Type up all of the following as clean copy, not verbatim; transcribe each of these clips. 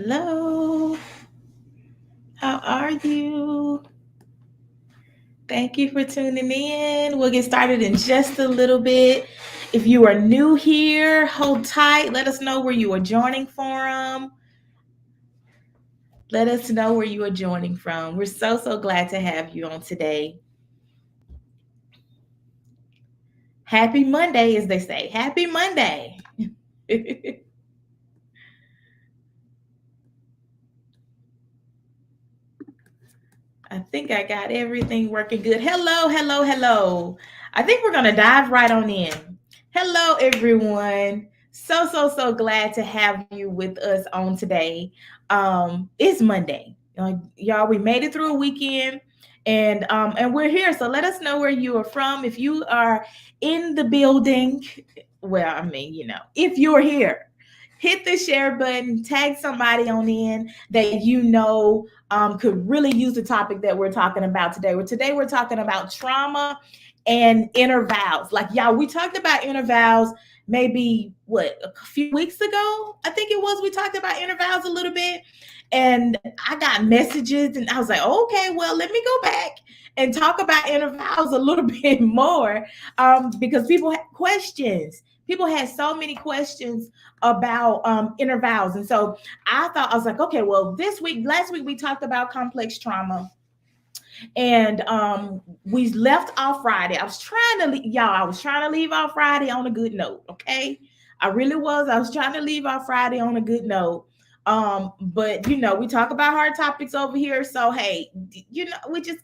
Hello, how are you? Thank you for tuning in. We'll get started in just a little bit. If you are new here, hold tight. Let us know where you are joining from. Let us know where you are joining from. We're so glad to have you on today. Happy Monday, as they say. Happy Monday. I think I got everything working good. Hello. I think we're going to dive right on in. Hello, everyone. So glad to have you with us on today. It's Monday. Y'all, we made it through a weekend and we're here. So let us know where you are from. If you are in the building, well, I mean, if you're here, hit the share button, tag somebody on in that you know could really use the topic that we're talking about today. Today we're talking about trauma and inner vows. Like, y'all, we talked about inner vows maybe a few weeks ago. I think it was. We talked about inner vows a little bit, and I got messages, and I was like, okay, well, let me go back and talk about inner vows a little bit more, because people had questions. People had so many questions about inner vows, and so I was like, okay, well, last week we talked about complex trauma, and we left off Friday. I was trying to leave off Friday on a good note. Okay, I really was. I was trying to leave off Friday on a good note. But we talk about hard topics over here, so hey,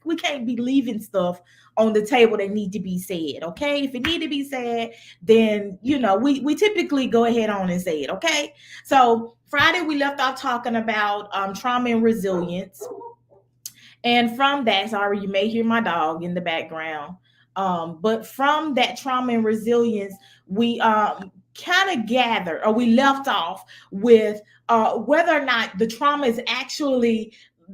we can't be leaving stuff on the table that need to be said. Okay, if it need to be said, then we typically go ahead on and say it. Okay, so Friday we left off talking about trauma and resilience. And from that, sorry, you may hear my dog in the background. But from that trauma and resilience, we kind of gather, or we left off with whether or not the trauma is actually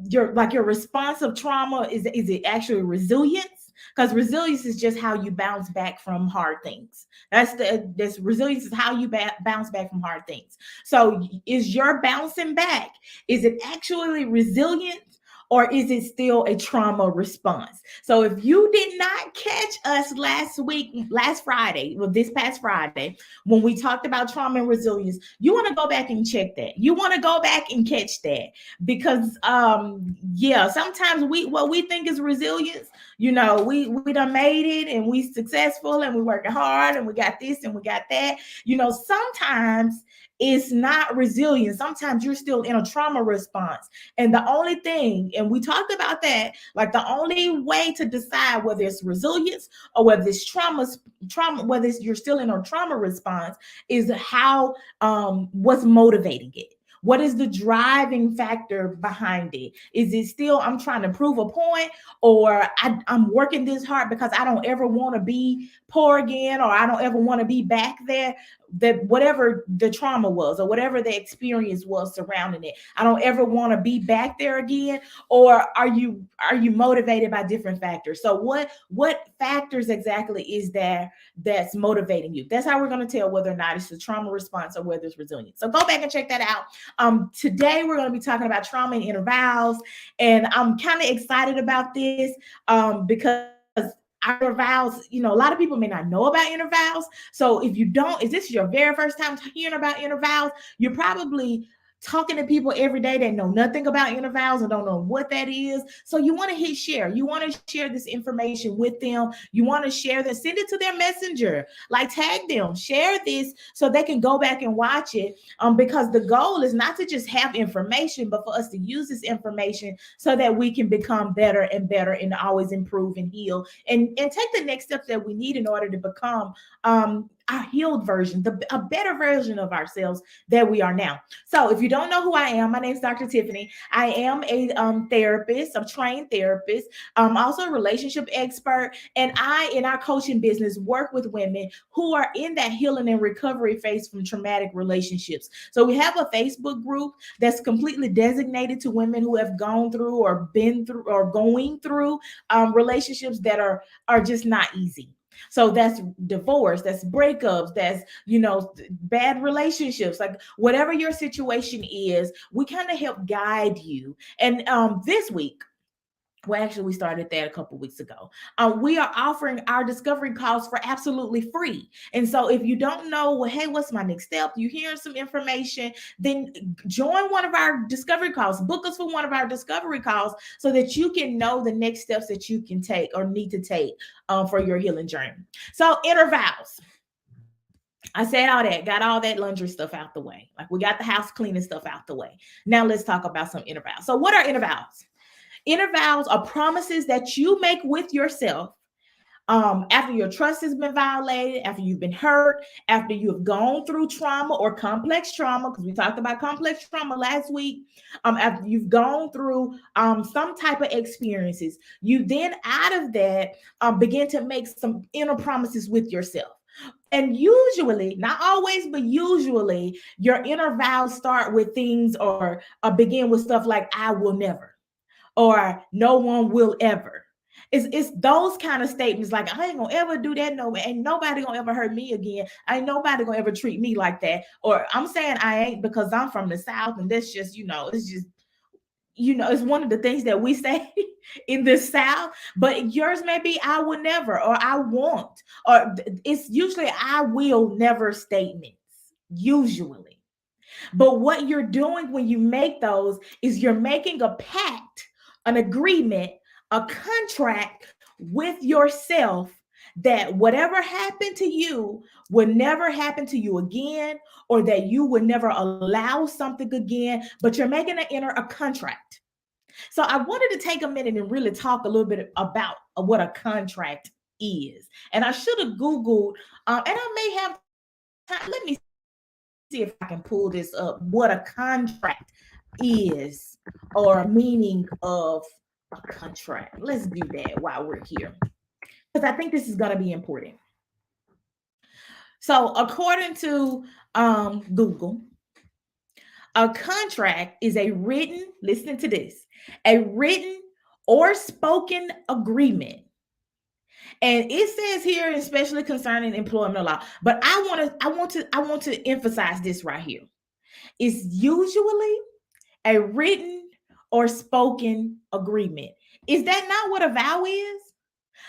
your response of trauma. Is it actually resilience? Because resilience is just how you bounce back from hard things. This resilience is how you bounce back from hard things. So is your bouncing back, is it actually resilient, or is it still a trauma response? So if you did not catch us last Friday, well, this past Friday, when we talked about trauma and resilience, you want to go back and check that. You want to go back and catch that, because sometimes what we think is resilience, we done made it and we successful and we working hard and we got this and we got that. Sometimes it's not resilient. Sometimes you're still in a trauma response. And the only thing, and we talked about that, like the only way to decide whether it's resilience or whether it's trauma, whether you're still in a trauma response, is how what's motivating it. What is the driving factor behind it? Is it still I'm trying to prove a point, or I'm working this hard because I don't ever want to be poor again, or I don't ever want to be back there? That whatever the trauma was or whatever the experience was surrounding it, I don't ever want to be back there again. Or are you motivated by different factors? So what factors exactly is there that's motivating you? That's how we're going to tell whether or not it's a trauma response or whether it's resilient. So go back and check that out. Today we're going to be talking about trauma and inner vows, and I'm kind of excited about this because inner vows, a lot of people may not know about inner vows. So if this is your very first time hearing about inner vows, you're probably talking to people every day that know nothing about inner vows and don't know what that is. So you want to hit share. You want to share this information with them. You want to share this, send it to their messenger, like tag them, share this so they can go back and watch it. Because the goal is not to just have information, but for us to use this information so that we can become better and better and always improve and heal and take the next steps that we need in order to become our healed version, a better version of ourselves that we are now. So if you don't know who I am, my name is Dr. Tiffany. I am a therapist, a trained therapist, also a relationship expert. And I, in our coaching business, work with women who are in that healing and recovery phase from traumatic relationships. So we have a Facebook group that's completely designated to women who have gone through or been through or going through relationships that are just not easy. So that's divorce, that's breakups, that's, bad relationships, like whatever your situation is, we kind of help guide you. And this week, well, actually, we started that a couple weeks ago. We are offering our discovery calls for absolutely free. And so, if you don't know, well, hey, what's my next step? You hear some information, then join one of our discovery calls. Book us for one of our discovery calls so that you can know the next steps that you can take or need to take for your healing journey. So, inner vows. I said all that, got all that laundry stuff out the way. Like we got the house cleaning stuff out the way. Now let's talk about some inner vows. So, what are inner vows? Inner vows are promises that you make with yourself after your trust has been violated, after you've been hurt, after you have gone through trauma or complex trauma, because we talked about complex trauma last week. After you've gone through some type of experiences, you then out of that begin to make some inner promises with yourself. And usually, not always, but usually, your inner vows start with things or begin with stuff like "I will never." Or no one will ever. It's those kind of statements like I ain't gonna ever do that. No, ain't nobody gonna ever hurt me again. Ain't nobody gonna ever treat me like that. Or I'm saying I ain't because I'm from the South and that's just, it's just, it's one of the things that we say in the South, but yours may be I will never or I won't. Or it's usually I will never statements, usually. But what you're doing when you make those is you're making a pact, an agreement, a contract with yourself that whatever happened to you will never happen to you again, or that you will never allow something again, but you're making a contract. So I wanted to take a minute and really talk a little bit about what a contract is. And I should have Googled, and I may have time. Let me see if I can pull this up, what a contract is or meaning of a contract. Let's do that while we're here because I think this is going to be important. So, according to Google, a contract is a written, listen to this, a written or spoken agreement. And it says here, especially concerning employment law, but I want to emphasize this right here. It's usually a written or spoken agreement. Is that not what a vow is?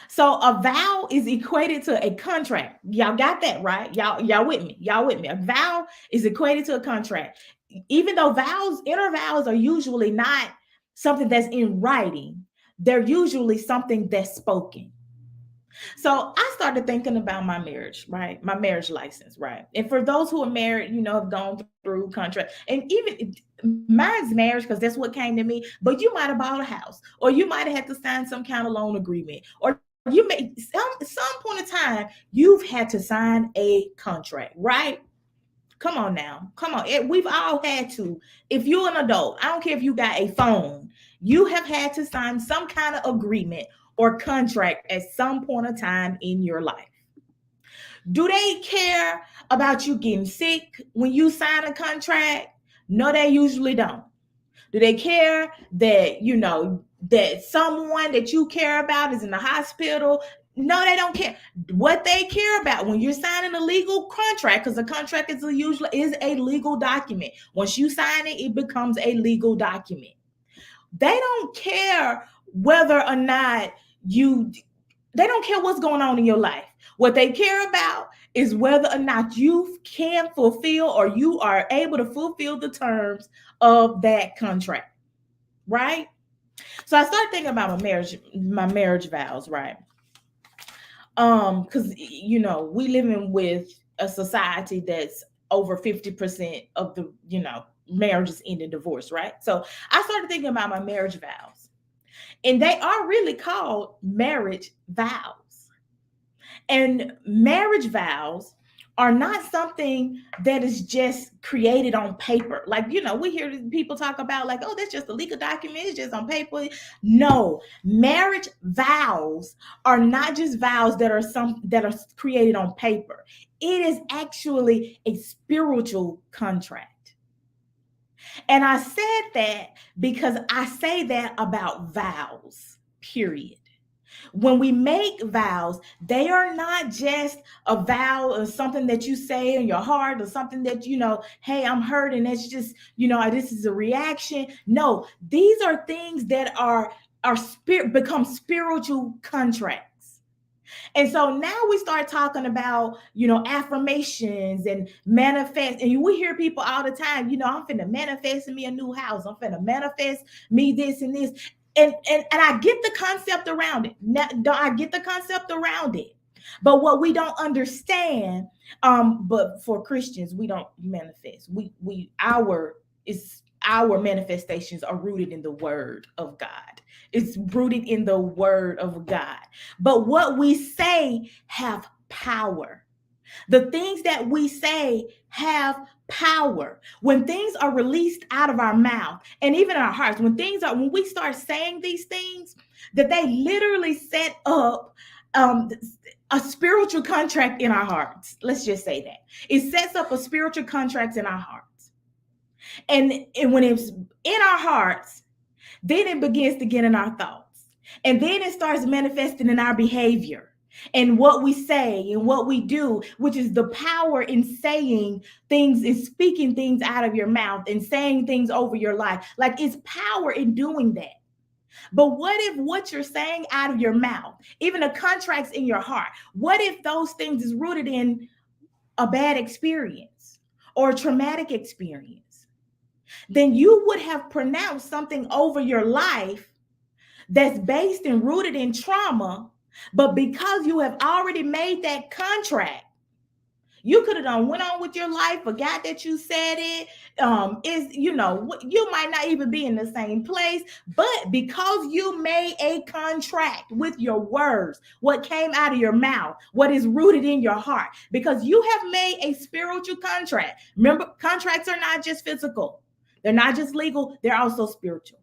So a vow is equated to a contract. Y'all got that right? Y'all with me? Y'all with me? A vow is equated to a contract. Even though inner vows are usually not something that's in writing, they're usually something that's spoken. So I started thinking about my marriage, right? My marriage license, right? And for those who are married, have gone through contract, and even mine's marriage because that's what came to me. But you might have bought a house, or you might have had to sign some kind of loan agreement, or you may some point of time you've had to sign a contract, right? Come on now. Come on. We've all had to. If you're an adult, I don't care if you got a phone, you have had to sign some kind of agreement or contract at some point of time in your life. Do they care about you getting sick when you sign a contract? No, they usually don't. Do they care that, that someone that you care about is in the hospital? No, they don't care. What they care about when you're signing a legal contract, because a contract is a legal document. Once you sign it, it becomes a legal document. They don't care whether or not they don't care what's going on in your life. What they care about is whether or not you can fulfill or you are able to fulfill the terms of that contract, right? So I started thinking about my marriage vows, right? Because we living with a society that's over 50% of the marriages end in divorce, right? So I started thinking about my marriage vows, and they are really called marriage vows. And marriage vows are not something that is just created on paper. Like, we hear people talk about like, oh, that's just a legal document. It's just on paper. No, marriage vows are not just vows that are created on paper. It is actually a spiritual contract. And I said that because I say that about vows, period. When we make vows, they are not just a vow or something that you say in your heart or something that, hey, I'm hurt and it's just, this is a reaction. No, these are things that are spirit become spiritual contracts. And so now we start talking about, affirmations and manifest. And we hear people all the time, I'm finna manifest me a new house. I'm finna manifest me this and this. And I get the concept around it. I get the concept around it. But what we don't understand, but for Christians, we don't manifest. Our manifestations are rooted in the word of God. It's rooted in the word of God. But what we say have power. The things that we say have power. When things are released out of our mouth and even our hearts, when we start saying these things, that they literally set up a spiritual contract in our hearts. Let's just say that. It sets up a spiritual contract in our hearts. And when it's in our hearts, then it begins to get in our thoughts. And then it starts manifesting in our behavior and what we say and what we do, which is the power in saying things and speaking things out of your mouth and saying things over your life. Like, it's power in doing that. But what if what you're saying out of your mouth, even the contracts in your heart, what if those things is rooted in a bad experience or a traumatic experience? Then you would have pronounced something over your life that's based and rooted in trauma. But because you have already made that contract, you could have went on with your life, forgot that you said it. You might not even be in the same place, but because you made a contract with your words, what came out of your mouth, what is rooted in your heart, because you have made a spiritual contract. Remember, contracts are not just physical. They're not just legal. They're also spiritual.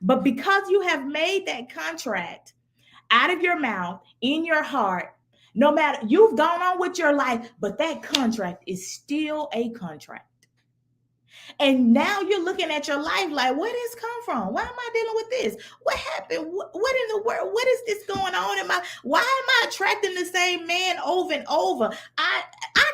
But because you have made that contract out of your mouth, in your heart, no matter, you've gone on with your life, but that contract is still a contract. And now you're looking at your life like, where did this come from? Why am I dealing with this? What happened? What in the world? What is this going on in my? Why am I attracting the same man over and over? I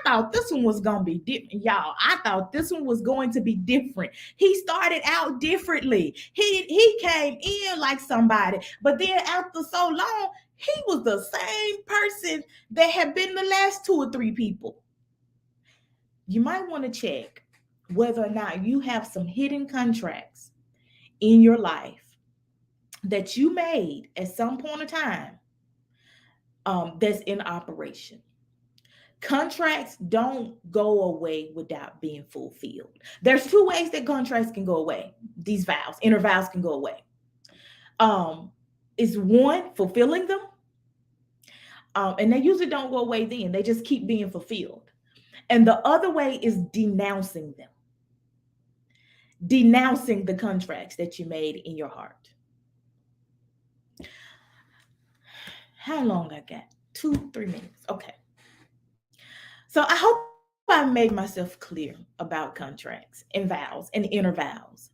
thought this one was gonna be different, y'all. I thought this one was going to be different. He started out differently. He came in like somebody, but then after so long, he was the same person that had been the last 2 or 3 people. You might want to check whether or not you have some hidden contracts in your life that you made at some point of time that's in operation. Contracts don't go away without being fulfilled. There's 2 ways that contracts can go away. These vows, inner vows, can go away. Is one, fulfilling them. And they usually don't go away then. They just keep being fulfilled. And the other way is denouncing them. Denouncing the contracts that you made in your heart. How long I got? 2, 3 minutes. Okay. So I hope I made myself clear about contracts and vows and inner vows.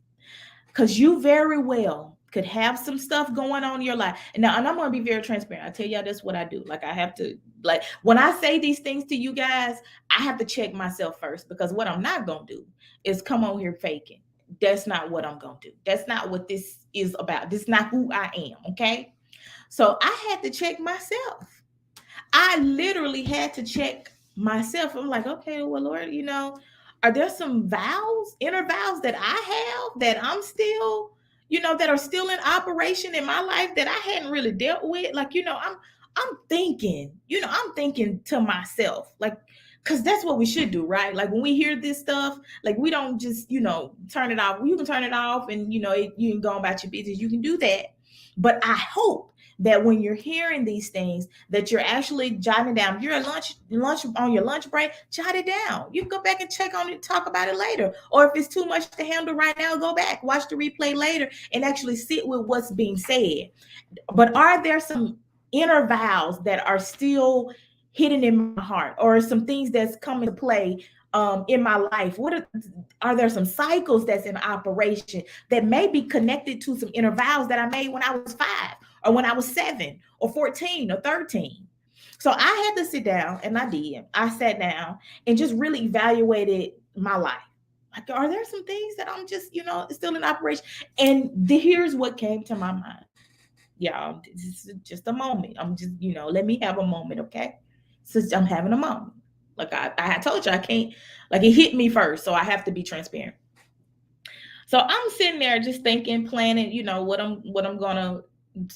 Because you very well could have some stuff going on in your life. And I'm going to be very transparent. I tell y'all, that's what I do. Like, I have to, like, when I say these things to you guys, I have to check myself first, because what I'm not going to do is come on here faking. That's not what I'm going to do. That's not what this is about. This is not who I am. Okay. So I had to check myself. I literally had to check myself. I'm like, okay, well, Lord, are there some vows, inner vows that I have that I'm still, that are still in operation in my life that I hadn't really dealt with? Like, I'm thinking to myself, like, because that's what we should do, right? Like, when we hear this stuff, like, we don't just, turn it off. You can turn it off and, you can go about your business. You can do that. But I hope that when you're hearing these things, that you're actually jotting down. If you're at lunch on your lunch break, jot it down. You can go back and check on it, talk about it later. Or if it's too much to handle right now, go back, watch the replay later, and actually sit with what's being said. But are there some inner vows that are still hidden in my heart, or some things that's come into play in my life? Are there some cycles that's in operation that may be connected to some inner vows that I made when I was 5 or when I was 7 or 14 or 13. So I had to sit down, and I did. I sat down and just really evaluated my life. Like, are there some things that I'm just, still in operation? And here's what came to my mind. Y'all, this is just a moment. I'm just, let me have a moment, okay? Since I'm having a moment. Like I told you, I can't, like, it hit me first, so I have to be transparent. So I'm sitting there just thinking, planning, what I'm gonna,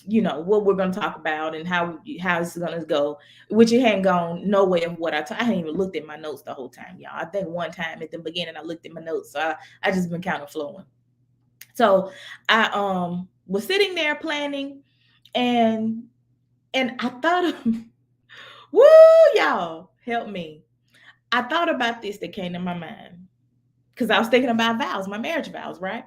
what we're gonna talk about and how it's gonna go, which it hadn't gone no way of what I hadn't even looked at my notes the whole time, y'all. I think one time at the beginning I looked at my notes, so I just been kind of flowing. So I was sitting there planning, and I thought of, woo, y'all, help me. I thought about this that came to my mind because I was thinking about vows, my marriage vows, right?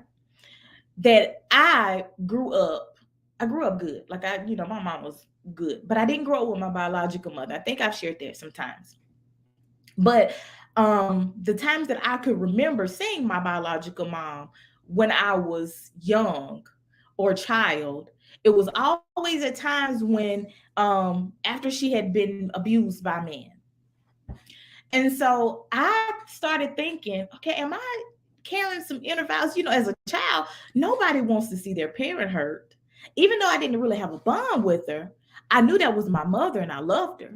That I grew up good. Like my mom was good, but I didn't grow up with my biological mother. I think I've shared that sometimes. But the times that I could remember seeing my biological mom when I was young or child, it was always at times when after she had been abused by men. And so I started thinking, okay, am I carrying some inner vows? As a child, nobody wants to see their parent hurt. Even though I didn't really have a bond with her, I knew that was my mother and I loved her.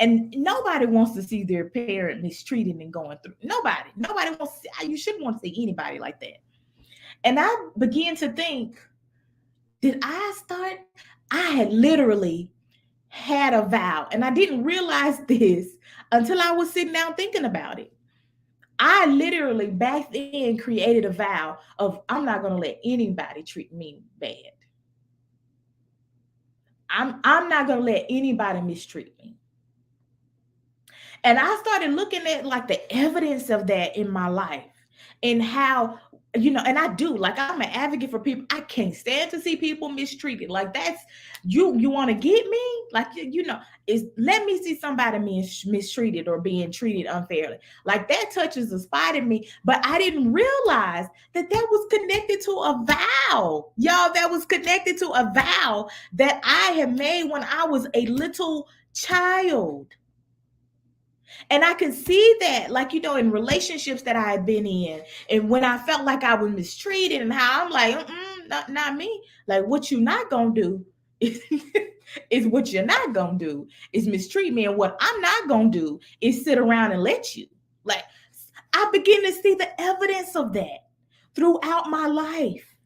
And nobody wants to see their parent mistreated and going through. Nobody wants to see, you shouldn't want to see anybody like that. And I began to think, I had literally had a vow, and I didn't realize this until I was sitting down thinking about it. I literally back then created a vow of, I'm not going to let anybody treat me bad. I'm not going to let anybody mistreat me. And I started looking at like the evidence of that in my life, and how, and I do, like, I'm an advocate for people. I can't stand to see people mistreated. Like, that's, you want to get me? Like, is let me see somebody mistreated or being treated unfairly. Like, that touches a spot in me. But I didn't realize that was connected to a vow. Y'all, that was connected to a vow that I had made when I was a little child. And I could see that, like, in relationships that I had been in, and when I felt like I was mistreated, and how I'm like, not me. Like, what you not gonna do is, is what you're not gonna do is mistreat me, and what I'm not gonna do is sit around and let you. Like, I begin to see the evidence of that throughout my life,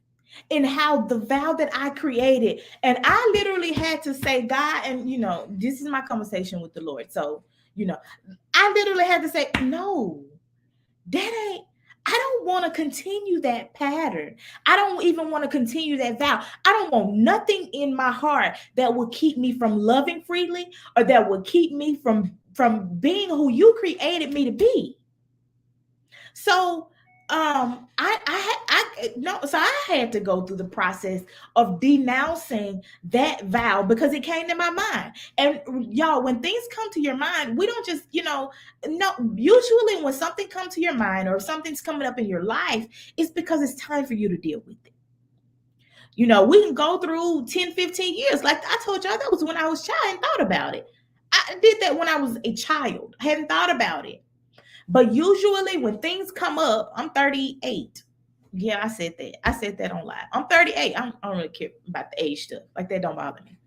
and how the vow that I created, and I literally had to say, God, and this is my conversation with the Lord. So, I literally had to say, no, I don't want to continue that pattern. I don't even want to continue that vow. I don't want nothing in my heart that will keep me from loving freely, or that will keep me from being who you created me to be. So I had to go through the process of denouncing that vow, because it came to my mind. And y'all, when things come to your mind, we don't just, no, usually when something comes to your mind, or something's coming up in your life, it's because it's time for you to deal with it. We can go through 10, 15 years. Like I told y'all, that was when I was a child. I hadn't thought about it. I did that when I was a child. I hadn't thought about it. But usually when things come up, I'm 38. Yeah, I said that. I said that on live. I'm 38. I don't really care about the age stuff. Like, that don't bother me.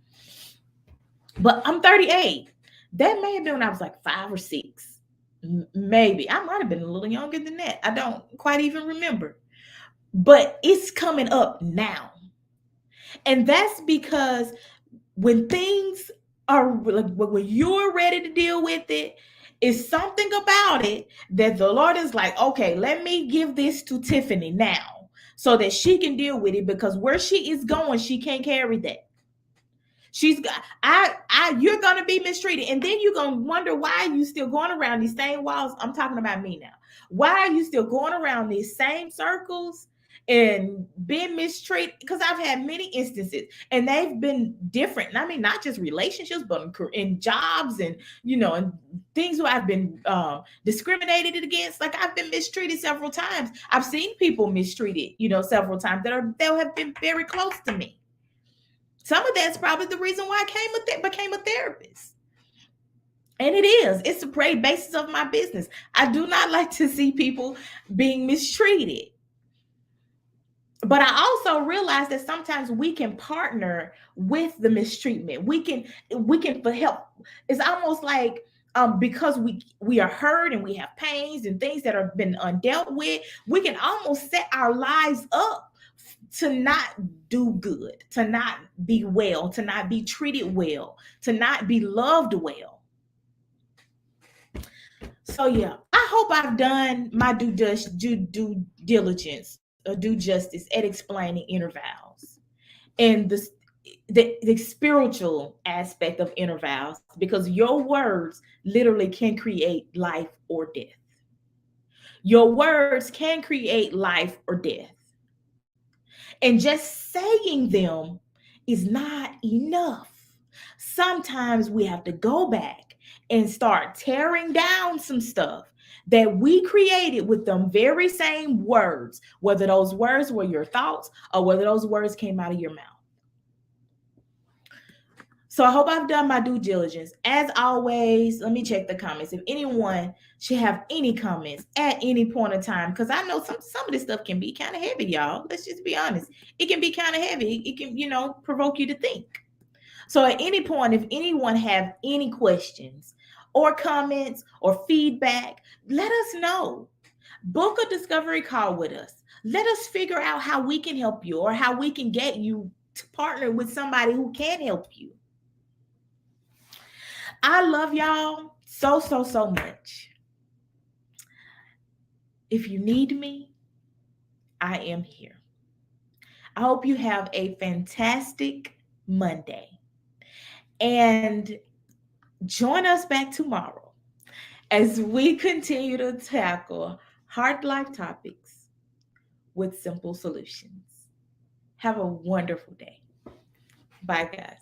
But I'm 38. That may have been when I was like 5 or 6. Maybe. I might have been a little younger than that. I don't quite even remember. But it's coming up now. And that's because when things are, like, when you're ready to deal with it, it's something about it that the Lord is like, okay, let me give this to Tiffany now, so that she can deal with it, because where she is going, she can't carry that. She's got, you're gonna be mistreated, and then you're gonna wonder why you still going around these same walls. I'm talking about me now. Why are you still going around these same circles and being mistreated? Because I've had many instances, and they've been different. I mean, not just relationships, but in jobs, and and things where I've been discriminated against. Like, I've been mistreated several times. I've seen people mistreated, several times that have been very close to me. Some of that's probably the reason why I became a therapist. And it is. It's the great basis of my business. I do not like to see people being mistreated. But I also realize that sometimes we can partner with the mistreatment. We can for help. It's almost like because we are hurt and we have pains and things that have been undealt with, we can almost set our lives up to not do good, to not be well, to not be treated well, to not be loved well. So yeah, I hope I've done my due diligence or due justice at explaining inner vows and the spiritual aspect of inner vows, because your words literally can create life or death. Your words can create life or death. And just saying them is not enough. Sometimes we have to go back and start tearing down some stuff that we created with them very same words, whether those words were your thoughts or whether those words came out of your mouth. So I hope I've done my due diligence. As always, let me check the comments. If anyone should have any comments at any point in time, because I know some of this stuff can be kind of heavy, y'all. Let's just be honest. It can be kind of heavy. It can, provoke you to think. So at any point, if anyone have any questions or comments or feedback, let us know. Book a discovery call with us. Let us figure out how we can help you or how we can get you to partner with somebody who can help you. I love y'all so, so, so much. If you need me, I am here. I hope you have a fantastic Monday. And join us back tomorrow as we continue to tackle hard life topics with simple solutions. Have a wonderful day. Bye, guys.